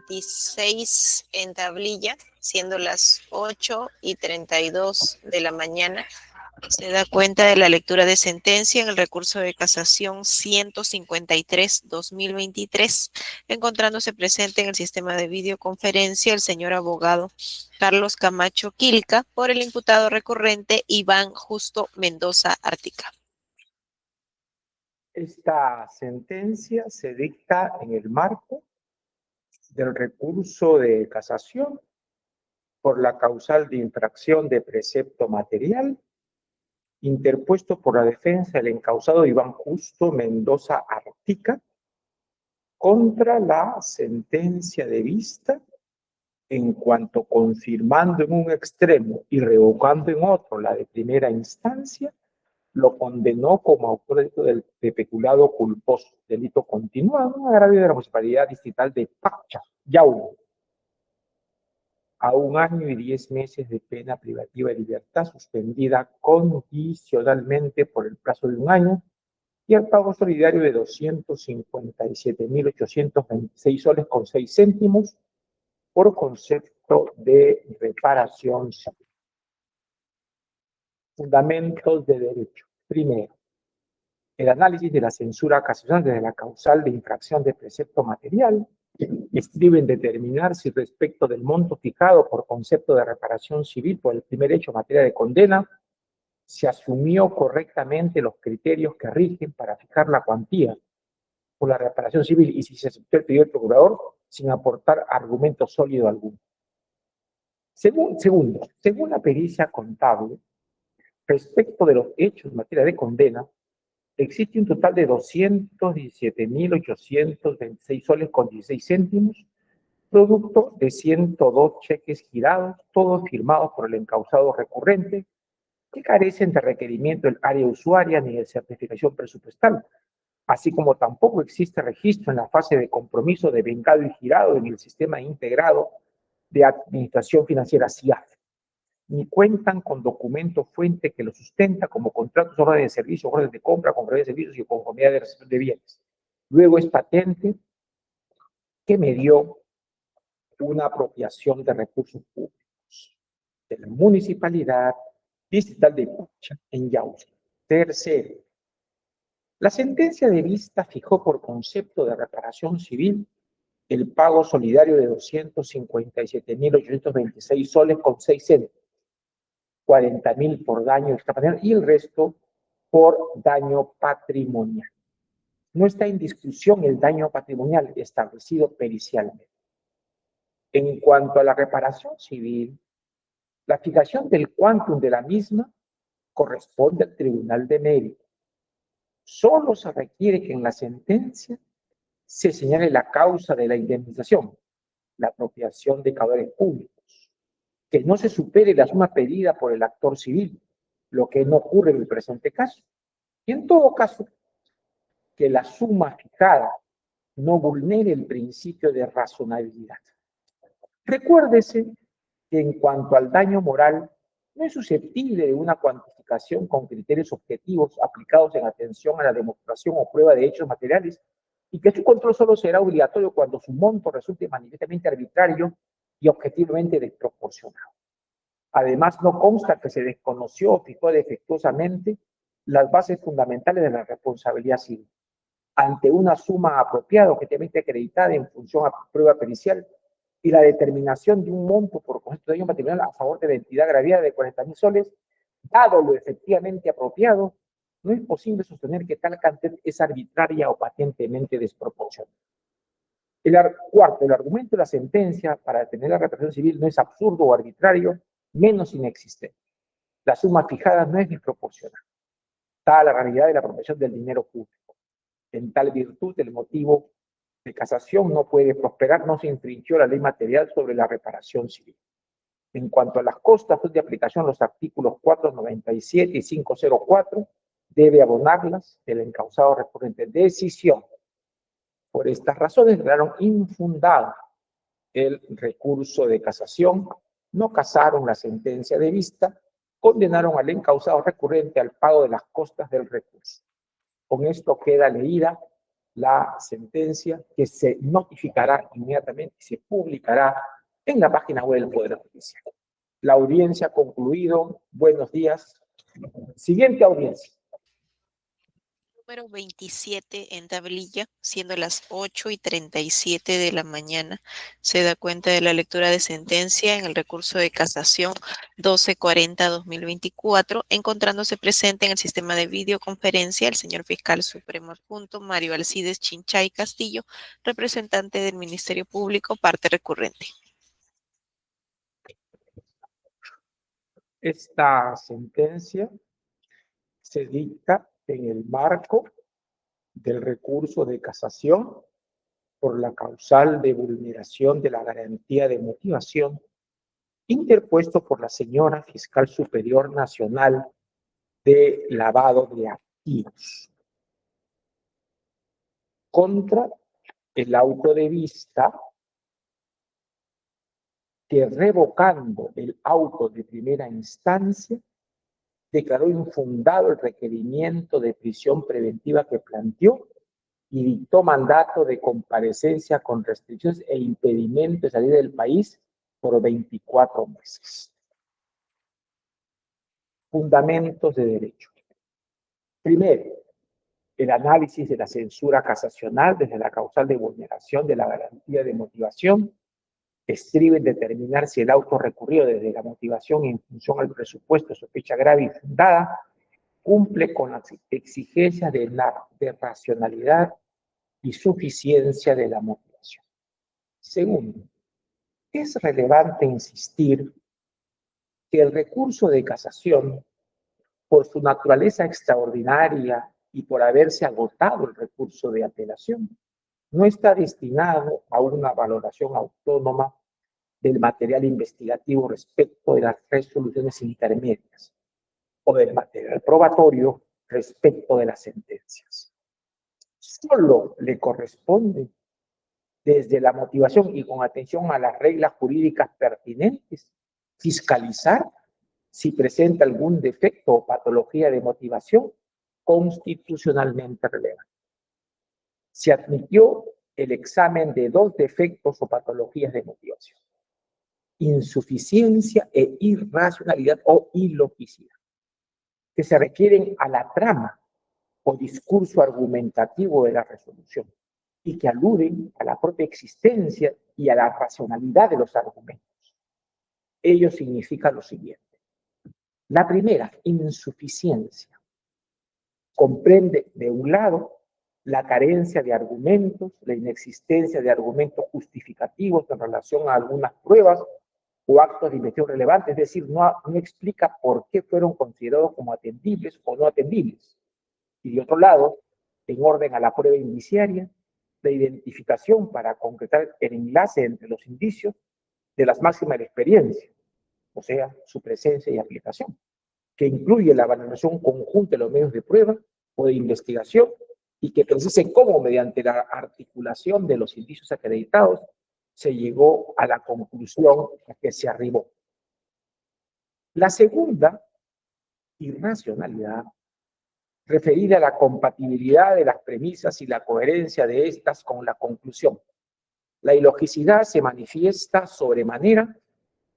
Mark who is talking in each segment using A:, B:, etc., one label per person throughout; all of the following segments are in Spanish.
A: 26 en tablilla, siendo las 8:32 de la mañana. Se da cuenta de la lectura de sentencia en el recurso de casación 153/2023, encontrándose presente en el sistema de videoconferencia el señor abogado Carlos Camacho Quilca por el imputado recurrente Iván Justo Mendoza Artica.
B: Esta sentencia se dicta en el marco del recurso de casación por la causal de infracción de precepto material interpuesto por la defensa del encausado Iván Justo Mendoza Artica contra la sentencia de vista en cuanto confirmando en un extremo y revocando en otro la de primera instancia, lo condenó como autor de peculado culposo, delito continuado, en agravio de la Municipalidad Distrital de Pacha, Yauco, a 1 año y 10 meses de pena privativa de libertad, suspendida condicionalmente por el plazo de 1 año, y el pago solidario de 257.826 soles con 6 céntimos por concepto de reparación civil. Fundamentos de derecho. Primero, el análisis de la censura casacional desde la causal de infracción de precepto material estriba en determinar si respecto del monto fijado por concepto de reparación civil por el primer hecho en materia de condena se asumió correctamente los criterios que rigen para fijar la cuantía por la reparación civil y si se aceptó el pedido del procurador sin aportar argumento sólido alguno. Segundo, según la pericia contable, respecto de los hechos en materia de condena, existe un total de 217.826 soles con 16 céntimos, producto de 102 cheques girados, todos firmados por el encausado recurrente, que carecen de requerimiento del área usuaria ni de certificación presupuestal, así como tampoco existe registro en la fase de compromiso de vengado y girado en el Sistema Integrado de Administración Financiera SIAF, ni cuentan con documento fuente que lo sustenta como contratos, órdenes de servicio, órdenes de compra, compraventa de servicios y conformidad de recepción de bienes. Luego es patente que me dio una apropiación de recursos públicos de la Municipalidad Distrital de Pacha en Yauco. Tercero, la sentencia de vista fijó por concepto de reparación civil el pago solidario de 257.826 soles con 6 céntimos, 40.000 por daño extrapatrimonial y el resto por daño patrimonial. No está en discusión el daño patrimonial establecido pericialmente. En cuanto a la reparación civil, la fijación del quantum de la misma corresponde al Tribunal de Mérito. Solo se requiere que en la sentencia se señale la causa de la indemnización, la apropiación de caudales públicos, que no se supere la suma pedida por el actor civil, lo que no ocurre en el presente caso. Y en todo caso, que la suma fijada no vulnere el principio de razonabilidad. Recuérdese que en cuanto al daño moral, no es susceptible de una cuantificación con criterios objetivos aplicados en atención a la demostración o prueba de hechos materiales y que su control solo será obligatorio cuando su monto resulte manifiestamente arbitrario y objetivamente desproporcionado. Además, no consta que se desconoció o fijó defectuosamente las bases fundamentales de la responsabilidad civil. Ante una suma apropiada, objetivamente acreditada en función a prueba pericial, y la determinación de un monto por concepto de daño patrimonial a favor de la entidad agraviada de 40.000 soles, dado lo efectivamente apropiado, no es posible sostener que tal cantidad es arbitraria o patentemente desproporcionada. Cuarto, el argumento de la sentencia para detener la reparación civil no es absurdo o arbitrario, menos inexistente. La suma fijada no es desproporcionada, dada la realidad de la apropiación del dinero público. En tal virtud, el motivo de casación no puede prosperar, no se infringió la ley material sobre la reparación civil. En cuanto a las costas, son de aplicación los artículos 497 y 504, debe abonarlas el encausado recurrente. Decisión. Por estas razones, declararon infundado el recurso de casación, no casaron la sentencia de vista, condenaron al encausado recurrente al pago de las costas del recurso. Con esto queda leída la sentencia que se notificará inmediatamente y se publicará en la página web del Poder Judicial. La audiencia ha concluido. Buenos días. Siguiente audiencia.
A: Número 27 en tablilla, siendo las 8:37 de la mañana. Se da cuenta de la lectura de sentencia en el recurso de casación 1240-2024, encontrándose presente en el sistema de videoconferencia el señor fiscal supremo adjunto Mario Alcides Chinchay Castillo, representante del Ministerio Público, parte recurrente.
B: Esta sentencia se dicta en el marco del recurso de casación por la causal de vulneración de la garantía de motivación interpuesto por la señora Fiscal Superior Nacional de Lavado de Activos contra el auto de vista que, revocando el auto de primera instancia, declaró infundado el requerimiento de prisión preventiva que planteó y dictó mandato de comparecencia con restricciones e impedimento de salir del país por 24 meses. Fundamentos de derecho. Primero, el análisis de la censura casacional desde la causal de vulneración de la garantía de motivación estriba en determinar si el auto recurrido desde la motivación en función al presupuesto de sospecha grave y fundada cumple con las exigencias de racionalidad y suficiencia de la motivación. Segundo, es relevante insistir que el recurso de casación, por su naturaleza extraordinaria y por haberse agotado el recurso de apelación, no está destinado a una valoración autónoma del material investigativo respecto de las resoluciones intermedias o del material probatorio respecto de las sentencias. Solo le corresponde, desde la motivación y con atención a las reglas jurídicas pertinentes, fiscalizar si presenta algún defecto o patología de motivación constitucionalmente relevante. Se admitió el examen de 2 defectos o patologías de motivación: insuficiencia e irracionalidad o ilogicidad, que se refieren a la trama o discurso argumentativo de la resolución y que aluden a la propia existencia y a la racionalidad de los argumentos. Ello significa lo siguiente. La primera, insuficiencia, comprende, de un lado, la carencia de argumentos, la inexistencia de argumentos justificativos en relación a algunas pruebas o actos de investigación relevantes, es decir, no explica por qué fueron considerados como atendibles o no atendibles. Y de otro lado, en orden a la prueba indiciaria, la identificación para concretar el enlace entre los indicios de las máximas de la experiencia, o sea, su presencia y aplicación, que incluye la valoración conjunta de los medios de prueba o de investigación y que precise cómo, mediante la articulación de los indicios acreditados, se llegó a la conclusión a que se arribó. La segunda, irracionalidad, referida a la compatibilidad de las premisas y la coherencia de estas con la conclusión. La ilogicidad se manifiesta sobremanera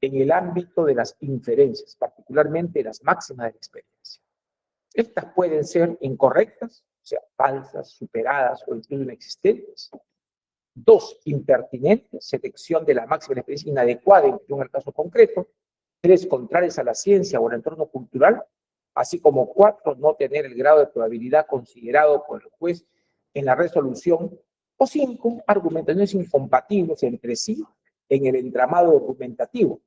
B: en el ámbito de las inferencias, particularmente las máximas de la experiencia. Estas pueden ser incorrectas, o sea, falsas, superadas o incluso inexistentes. 2, impertinentes, selección de la máxima de la experiencia inadecuada en el caso concreto. 3, contrarias a la ciencia o al entorno cultural. Así como 4, no tener el grado de probabilidad considerado por el juez en la resolución. O 5, argumentaciones incompatibles entre sí en el entramado documentativo,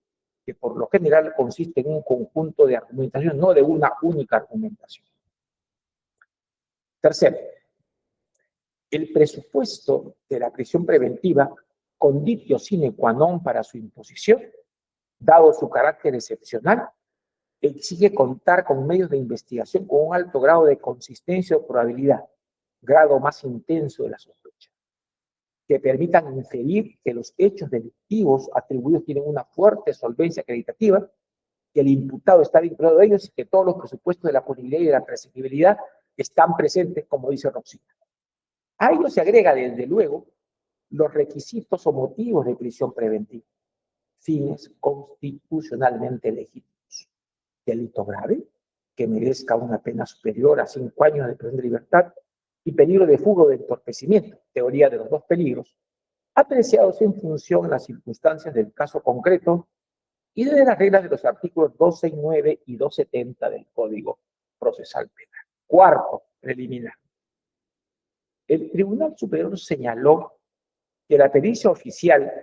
B: que por lo general consiste en un conjunto de argumentaciones, no de una única argumentación. Tercero, el presupuesto de la prisión preventiva, conditio sine qua non para su imposición, dado su carácter excepcional, exige contar con medios de investigación con un alto grado de consistencia o probabilidad, grado más intenso de la sospecha, que permitan inferir que los hechos delictivos atribuidos tienen una fuerte solvencia acreditativa, que el imputado está vinculado a ellos y que todos los presupuestos de la punibilidad y de la prescriptibilidad están presentes, como dice Roxita. A ello se agrega, desde luego, los requisitos o motivos de prisión preventiva, fines constitucionalmente legítimos. Delito grave, que merezca una pena superior a 5 años de prisión de libertad, y peligro de fuga o de entorpecimiento, teoría de los dos peligros, apreciados en función de las circunstancias del caso concreto y de las reglas de los artículos 269 y 270 del Código Procesal Penal. Cuarto, preliminar. El Tribunal Superior señaló que la pericia oficial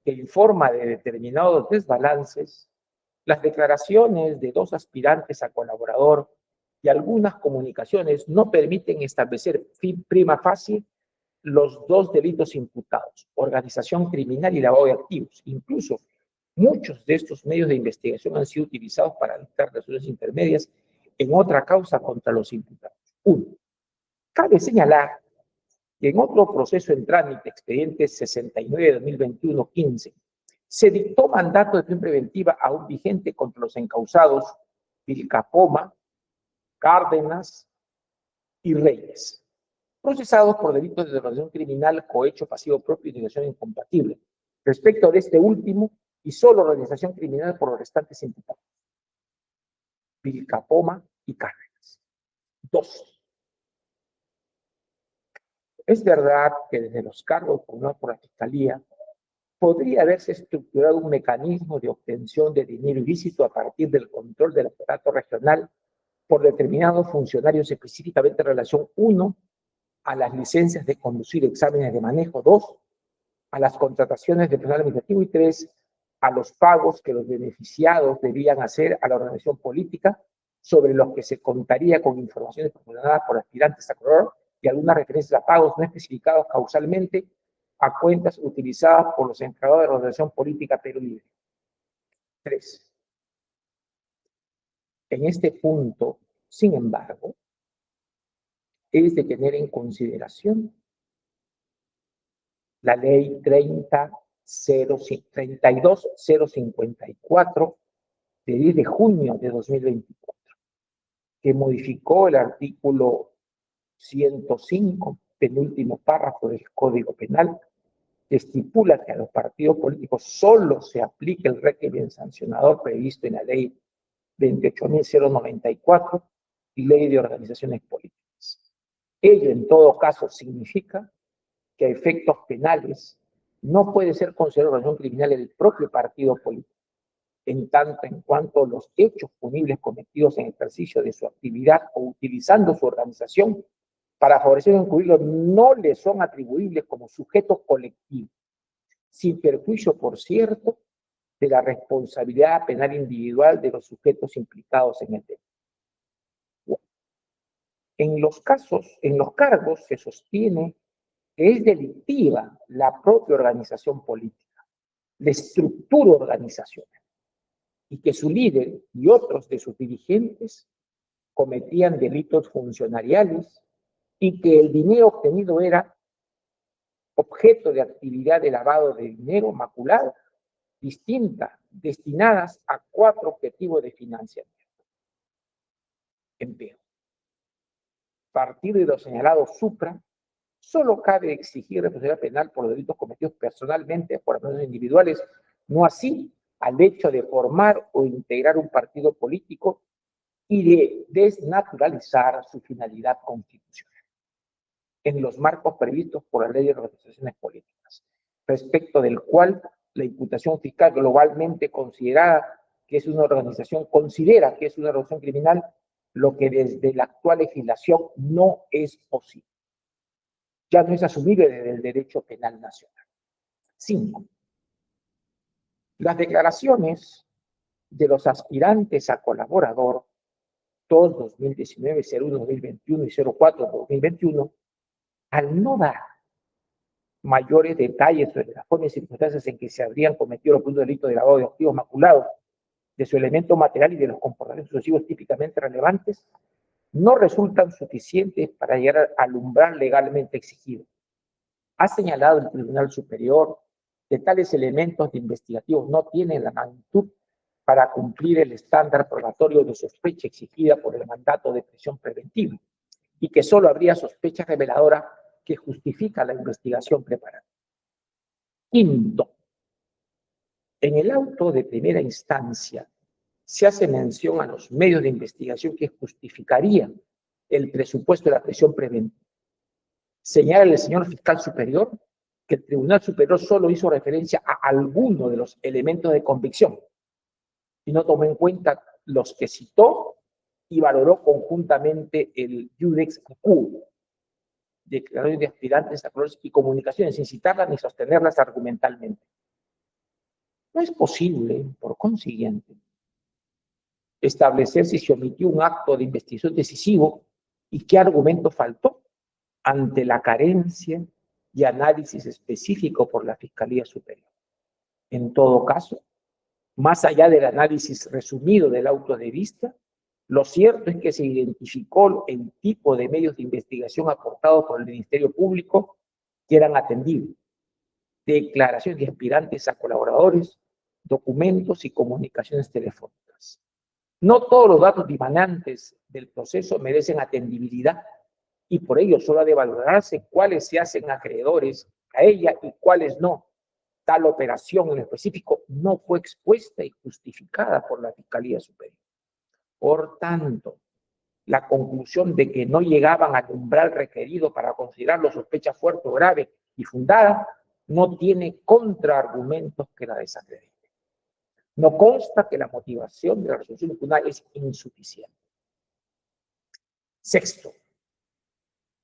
B: que informa de determinados desbalances, las declaraciones de 2 aspirantes a colaborador y algunas comunicaciones no permiten establecer prima facie los 2 delitos imputados, organización criminal y lavado de activos. Incluso muchos de estos medios de investigación han sido utilizados para dictar resoluciones intermedias en otra causa contra los imputados. 1. Cabe señalar que en otro proceso en trámite, expediente 69 de 2021-15, se dictó mandato de prisión preventiva aún vigente contra los encausados Vilcapoma, Cárdenas y Reyes, procesados por delitos de organización criminal, cohecho pasivo propio y negación incompatible. Respecto de este último, y solo organización criminal por los restantes imputados, Vilcapoma y Cárdenas. 2. Es verdad que desde los cargos formulados por la Fiscalía podría haberse estructurado un mecanismo de obtención de dinero ilícito a partir del control del aparato regional por determinados funcionarios, específicamente en relación, 1, a las licencias de conducir, exámenes de manejo; 2, a las contrataciones de personal administrativo; y 3, a los pagos que los beneficiados debían hacer a la organización política, sobre los que se contaría con informaciones proporcionadas por aspirantes a colaborador y algunas referencias a pagos no especificados causalmente a cuentas utilizadas por los encargados de la organización política Perú Libre. 3. En este punto, sin embargo, es de tener en consideración la ley 32054 de 10 de junio de 2024, que modificó el artículo 105, penúltimo párrafo del Código Penal, que estipula que a los partidos políticos solo se aplica el régimen sancionador previsto en la ley 28.094 y ley de organizaciones políticas. Ello, en todo caso, significa que a efectos penales no puede ser considerado organización criminal el propio partido político, en tanto en cuanto los hechos punibles cometidos en ejercicio de su actividad o utilizando su organización para favorecer o incluirlo no le son atribuibles como sujetos colectivos, sin perjuicio, por cierto, de la responsabilidad penal individual de los sujetos implicados en el delito. En los cargos se sostiene que es delictiva la propia organización política, la estructura organizacional, y que su líder y otros de sus dirigentes cometían delitos funcionariales y que el dinero obtenido era objeto de actividad de lavado de dinero maculado, distinta, destinadas a 4 objetivos de financiamiento. Empero, a partir de lo señalado supra, solo cabe exigir responsabilidad penal por los delitos cometidos personalmente por personas individuales, no así al hecho de formar o integrar un partido político y de desnaturalizar su finalidad constitucional, en los marcos previstos por la ley de organizaciones políticas, respecto del cual la imputación fiscal globalmente considera que es una organización criminal, lo que desde la actual legislación no es posible. Ya no es asumible desde el derecho penal nacional. 5. Las declaraciones de los aspirantes a colaborador, todos 2019, 01, 2021 y 04, 2021, al no dar mayores detalles sobre las formas y circunstancias en que se habrían cometido los delitos de lavado de activos maculados, de su elemento material y de los comportamientos sucesivos típicamente relevantes, no resultan suficientes para llegar al umbral legalmente exigido. Ha señalado el Tribunal Superior que tales elementos investigativos no tienen la magnitud para cumplir el estándar probatorio de sospecha exigida por el mandato de prisión preventiva, y que solo habría sospecha reveladora que justifica la investigación preparada. Quinto, en el auto de primera instancia se hace mención a los medios de investigación que justificarían el presupuesto de la prisión preventiva. Señala el señor fiscal superior que el Tribunal Superior solo hizo referencia a alguno de los elementos de convicción y no tomó en cuenta los que citó y valoró conjuntamente el Judex Q, declaraciones de aspirantes a colores y comunicaciones, sin citarlas ni sostenerlas argumentalmente. No es posible, por consiguiente, establecer si se omitió un acto de investigación decisivo y qué argumento faltó ante la carencia y análisis específico por la Fiscalía Superior. En todo caso, más allá del análisis resumido del auto de vista, lo cierto es que se identificó el tipo de medios de investigación aportados por el Ministerio Público que eran atendibles, declaraciones de aspirantes a colaboradores, documentos y comunicaciones telefónicas. No todos los datos dimanantes del proceso merecen atendibilidad y por ello solo ha de valorarse cuáles se hacen acreedores a ella y cuáles no. Tal operación en específico no fue expuesta y justificada por la Fiscalía Superior. Por tanto, la conclusión de que no llegaban al umbral requerido para considerarlo sospecha fuerte o grave y fundada no tiene contraargumentos que la desacrediten. No consta que la motivación de la resolución tribunal es insuficiente. Sexto,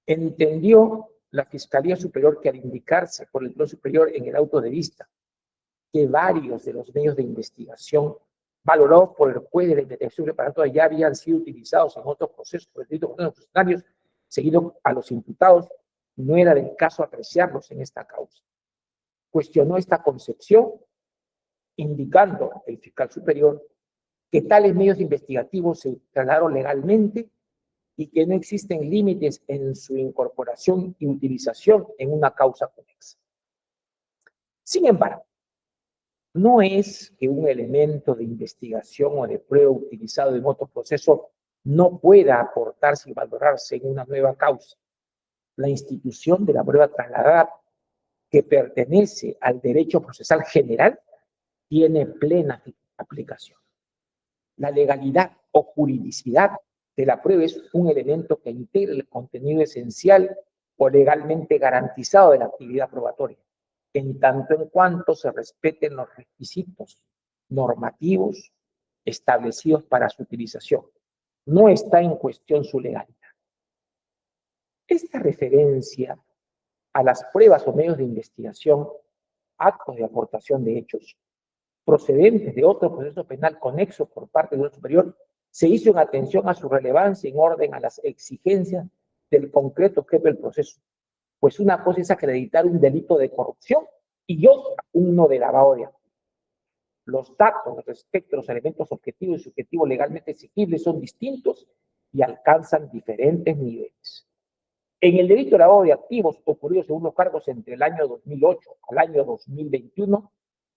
B: entendió la Fiscalía Superior que al indicarse por el Tribunal Superior en el auto de vista que varios de los medios de investigación valorados por el juez de la investigación preparatoria ya habían sido utilizados en otros procesos por el delito de funcionarios seguido a los imputados, no era del caso apreciarlos en esta causa. Cuestionó esta concepción, indicando el fiscal superior que tales medios investigativos se trasladaron legalmente y que no existen límites en su incorporación y utilización en una causa conexa. Sin embargo, no es que un elemento de investigación o de prueba utilizado en otro proceso no pueda aportarse y valorarse en una nueva causa. La institución de la prueba trasladada, que pertenece al derecho procesal general, tiene plena aplicación. La legalidad o juridicidad de la prueba es un elemento que integra el contenido esencial o legalmente garantizado de la actividad probatoria, en tanto en cuanto se respeten los requisitos normativos establecidos para su utilización. No está en cuestión su legalidad. Esta referencia a las pruebas o medios de investigación, actos de aportación de hechos procedentes de otro proceso penal conexo por parte del superior, se hizo en atención a su relevancia en orden a las exigencias del concreto objeto del proceso. Pues una cosa es acreditar un delito de corrupción y otra uno de lavado de activos. Los datos respecto a los elementos objetivos y subjetivos legalmente exigibles son distintos y alcanzan diferentes niveles. En el delito de lavado de activos ocurrido según los cargos entre el año 2008 al año 2021,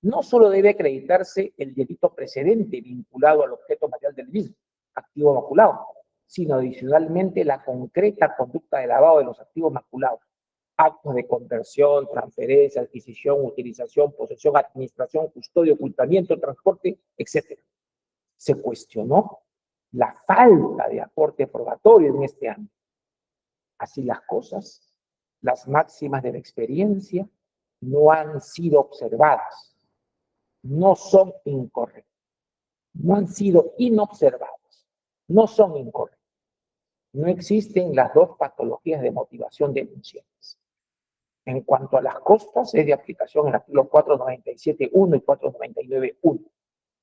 B: no solo debe acreditarse el delito precedente vinculado al objeto material del mismo, activo maculado, sino adicionalmente la concreta conducta de lavado de los activos maculados, actos de conversión, transferencia, adquisición, utilización, posesión, administración, custodia, ocultamiento, transporte, etc. Se cuestionó la falta de aporte probatorio en este ámbito. Así las cosas, las máximas de la experiencia no han sido observadas, no son incorrectas, no han sido inobservadas, no son incorrectas. No existen las dos patologías de motivación denunciadas. En cuanto a las costas, es de aplicación el artículo 497.1 y 499.1.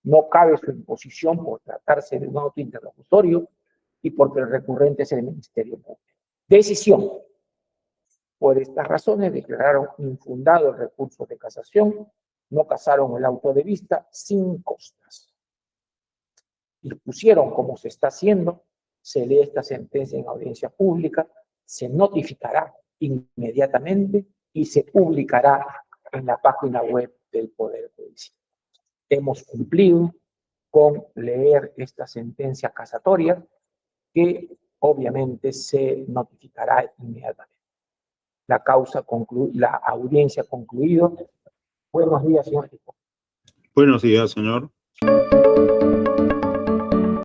B: No cabe su imposición por tratarse de un auto interlocutorio y porque el recurrente es el Ministerio Público. Decisión. Por estas razones declararon infundado el recurso de casación, no casaron el auto de vista sin costas. Dispusieron, como se está haciendo, se lee esta sentencia en audiencia pública, se notificará inmediatamente y se publicará en la página web del Poder Judicial. Hemos cumplido con leer esta sentencia casatoria que obviamente se notificará inmediatamente. La la audiencia concluido. Buenos días, señor.
C: Buenos días, señor.